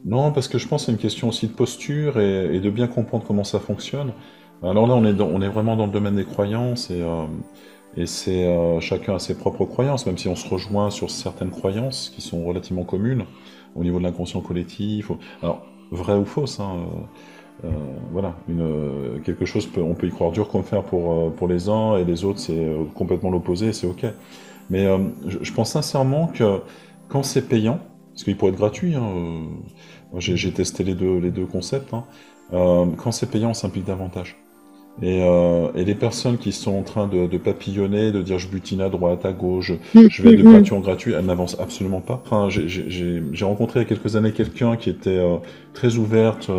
Non, parce que je pense que c'est une question aussi de posture et de bien comprendre comment ça fonctionne. Alors là, on est vraiment dans le domaine des croyances et c'est chacun a ses propres croyances, même si on se rejoint sur certaines croyances qui sont relativement communes au niveau de l'inconscient collectif. Alors, vrai ou fausse, hein, voilà, quelque chose on peut y croire dur comme fer pour les uns et les autres c'est complètement l'opposé, et c'est ok. Mais je pense sincèrement que quand c'est payant, parce qu'il pourrait être gratuit, hein, moi, j'ai testé les deux concepts, hein, quand c'est payant, ça implique davantage. Et les personnes qui sont en train de papillonner, de dire je butine à droite, à gauche, Mm, je vais mm, de mm. peinture en gratuit, elles n'avancent absolument pas. Enfin, j'ai rencontré il y a quelques années quelqu'un qui était très ouverte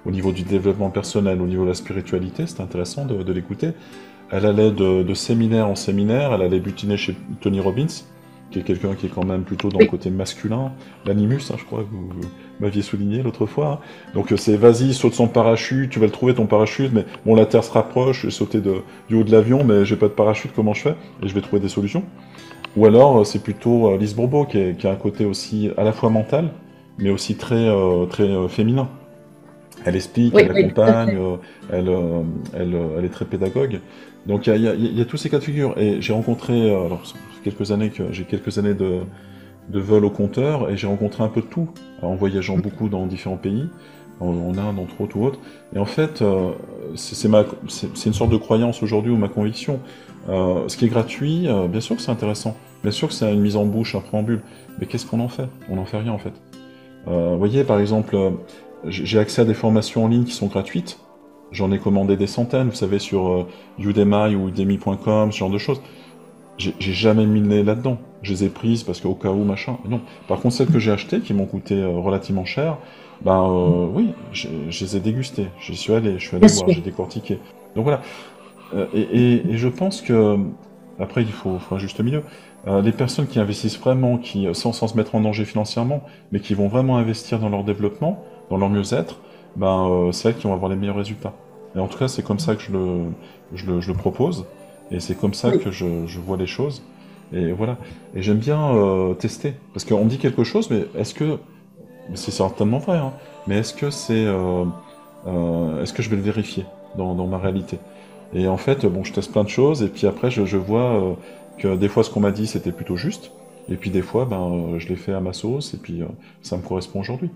au niveau du développement personnel, au niveau de la spiritualité, c'était intéressant de l'écouter. Elle allait de séminaire en séminaire, elle allait butiner chez Tony Robbins, qui est quelqu'un qui est quand même plutôt dans le Oui, côté masculin, l'animus, hein, je crois que vous m'aviez souligné l'autre fois. Hein. Donc c'est vas-y, saute son parachute, tu vas le trouver ton parachute, mais bon la Terre se rapproche, je vais sauter du haut de l'avion, mais j'ai pas de parachute, comment je fais? Et je vais trouver des solutions. Ou alors c'est plutôt Lise Bourbeau qui a un côté aussi à la fois mental, mais aussi très féminin. Elle explique, oui, elle oui, tout à accompagne, fait. elle est très pédagogue. Donc il y a tous ces cas de figure. Et j'ai rencontré, alors j'ai quelques années de vol au compteur, et j'ai rencontré un peu de tout, en voyageant beaucoup dans différents pays, en Inde entre autres ou autres. Et en fait, c'est une sorte de croyance aujourd'hui ou ma conviction. Ce qui est gratuit, bien sûr que c'est intéressant, bien sûr que c'est une mise en bouche, un préambule, mais qu'est-ce qu'on en fait? On n'en fait rien en fait. Vous voyez, par exemple, j'ai accès à des formations en ligne qui sont gratuites. J'en ai commandé des centaines, vous savez, sur Udemy ou udemy.com, ce genre de choses. J'ai jamais mis le nez là-dedans. Je les ai prises parce qu'au cas où, machin. Non. Par contre, celles que j'ai achetées, qui m'ont coûté relativement cher, ben oui, je les ai dégustées. Je suis allé Bien voir, sûr. j'ai décortiqué. Donc voilà. Et je pense que, après, faut un juste milieu. Les personnes qui investissent vraiment, sans se mettre en danger financièrement, mais qui vont vraiment investir dans leur développement, dans leur mieux-être, ben, c'est elles qui vont avoir les meilleurs résultats. Et en tout cas, c'est comme ça que je le propose, et c'est comme ça Oui, que je vois les choses. Et voilà. Et j'aime bien tester. Parce qu'on me dit quelque chose, mais c'est certainement vrai, hein, mais est-ce que je vais le vérifier dans ma réalité? Et en fait, bon, je teste plein de choses, et puis après, je vois que des fois, ce qu'on m'a dit, c'était plutôt juste, et puis des fois, ben, je l'ai fait à ma sauce, et puis ça me correspond aujourd'hui.